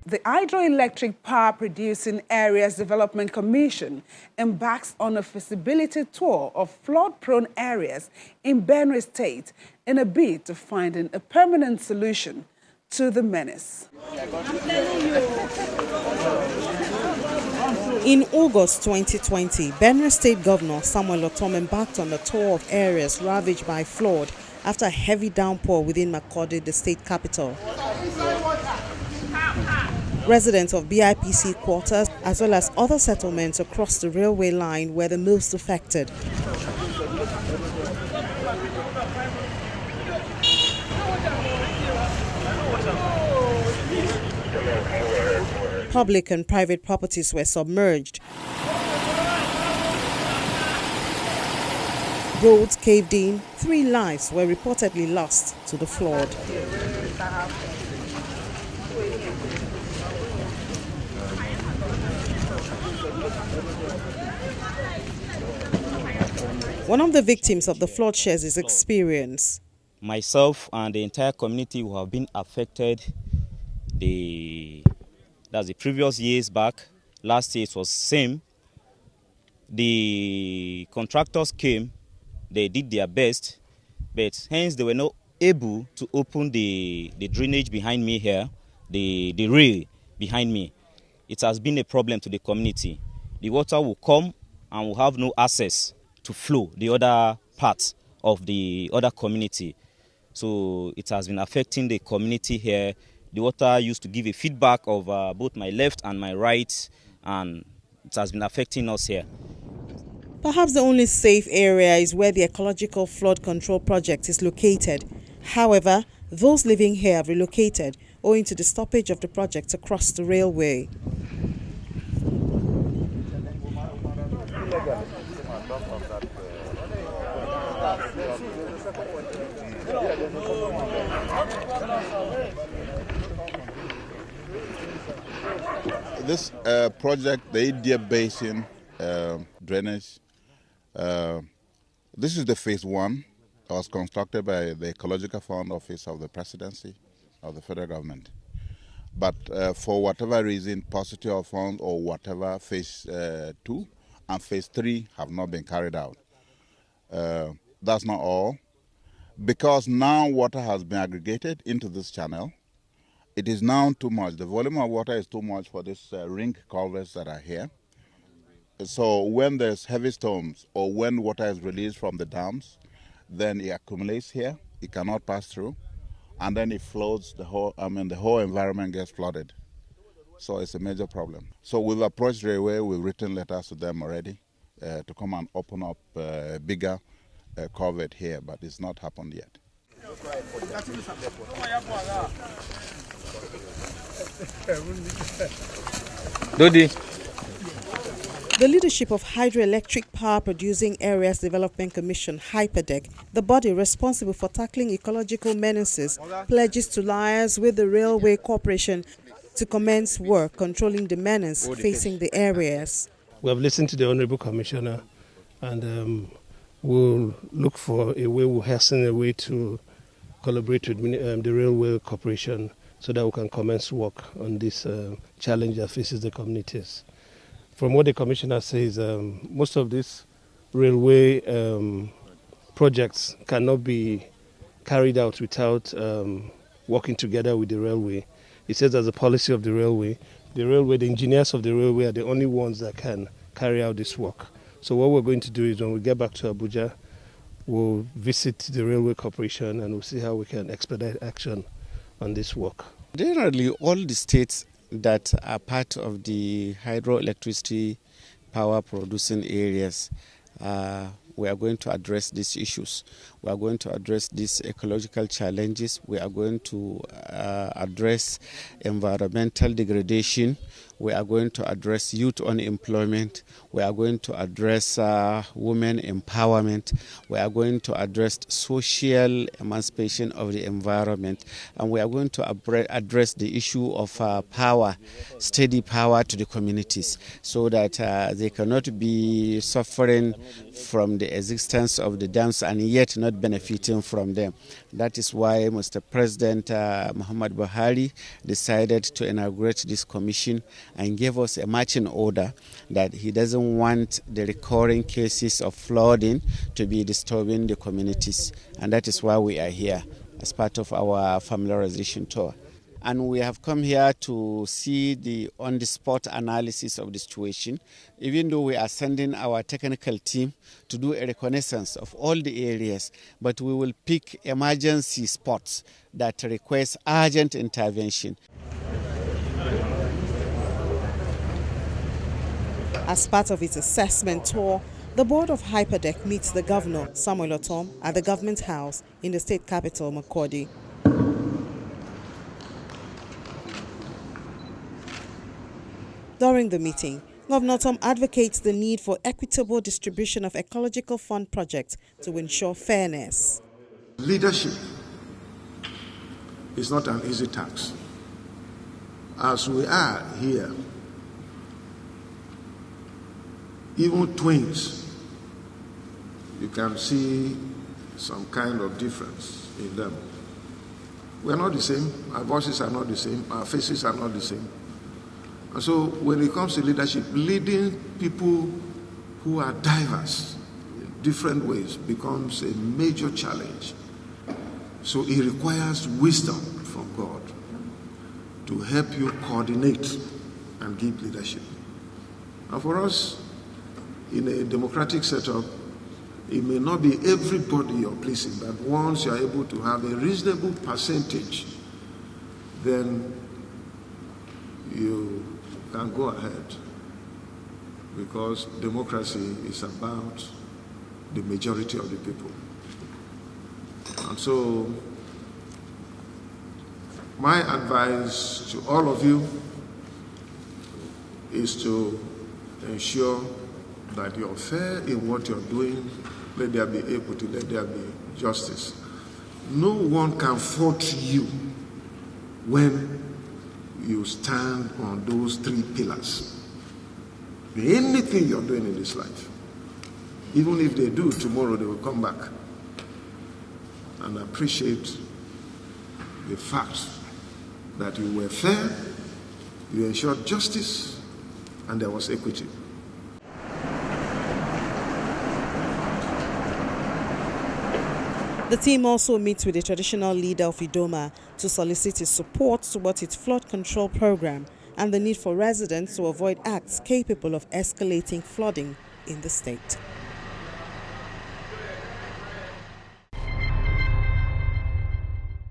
The Hydroelectric Power Producing Areas Development Commission embarks on a feasibility tour of flood-prone areas in Benue State in a bid to find a permanent solution to the menace. In August 2020, Benue State Governor Samuel ORTOM embarked on a tour of areas ravaged by flood after a heavy downpour within Makurdi, the state capital. Residents of BIPC quarters, as well as other settlements across the railway line, were the most affected. Public and private properties were submerged. Roads caved in. 3 lives were reportedly lost to the flood. One of the victims of the flood shares his experience. Myself and the entire community who have been affected, that's the previous years back. Last year it was same. The contractors came, they did their best, but hence they were not able to open the drainage behind me here, the rail behind me. It has been a problem to the community. The water will come and will have no access to flow the other parts of the other community. So it has been affecting the community here. The water used to give a feedback of both my left and my right, and it has been affecting us here. Perhaps the only safe area is where the ecological flood control project is located. However, those living here have relocated owing to the stoppage of the project across the railway. This project, the India Basin drainage, this is the phase 1. It was constructed by the Ecological Fund Office of the Presidency of the federal government. But for whatever reason, positive of funds or whatever, phase 2 and phase 3 have not been carried out. That's not all. Because now water has been aggregated into this channel, it is now too much. The volume of water is too much for these ring culverts that are here. So when there's heavy storms or when water is released from the dams, then it accumulates here. It cannot pass through, and then it floods the whole environment gets flooded. So it's a major problem. So we've approached railway. We've written letters to them already to come and open up a bigger culvert here, but it's not happened yet. The leadership of Hydroelectric Power Producing Areas Development Commission, HYPADEC, the body responsible for tackling ecological menaces, pledges to liaise with the Railway Corporation to commence work controlling the menace facing the areas. We have listened to the Honourable Commissioner, and we'll look for a way, we'll hasten a way to collaborate with the Railway Corporation so that we can commence work on this challenge that faces the communities. From what the Commissioner says, most of these railway projects cannot be carried out without working together with the railway. He says as a policy of the railway, the engineers of the railway are the only ones that can carry out this work. So what we're going to do is when we get back to Abuja, we'll visit the Railway Corporation and we'll see how we can expedite action on this work. Generally, all the states that are part of the hydroelectricity power producing areas, we are going to address these issues. We are going to address these ecological challenges. We are going to address environmental degradation. We are going to address youth unemployment. We are going to address women empowerment. We are going to address social emancipation of the environment. And we are going to address the issue of power, steady power to the communities, so that they cannot be suffering from the existence of the dams and yet not benefiting from them. That is why Mr. President Muhammad Buhari decided to inaugurate this commission and gave us a marching order that he doesn't want the recurring cases of flooding to be disturbing the communities. And that is why we are here as part of our familiarization tour. And we have come here to see the on-the-spot analysis of the situation, even though we are sending our technical team to do a reconnaissance of all the areas, but we will pick emergency spots that request urgent intervention. As part of its assessment tour, the board of HYPADEC meets the governor, Samuel ORTOM, at the government house in the state capital, Makurdi. During the meeting, Governor ORTOM advocates the need for equitable distribution of ecological fund projects to ensure fairness. Leadership is not an easy task. As we are here, even twins, you can see some kind of difference in them. We are not the same, our voices are not the same, our faces are not the same. And so when it comes to leadership, leading people who are diverse in different ways becomes a major challenge. So it requires wisdom from God to help you coordinate and give leadership. And for us, in a democratic setup, it may not be everybody you're pleasing, but once you're able to have a reasonable percentage, then you can go ahead, because democracy is about the majority of the people. And so my advice to all of you is to ensure that you're fair in what you're doing. Let there be equity, let there be justice. No one can fault you when you stand on those three pillars. Anything you're doing in this life, even if they do, tomorrow they will come back and appreciate the fact that you were fair, you ensured justice, and there was equity. The team also meets with the traditional leader of Idoma to solicit his support towards its flood control program and the need for residents to avoid acts capable of escalating flooding in the state.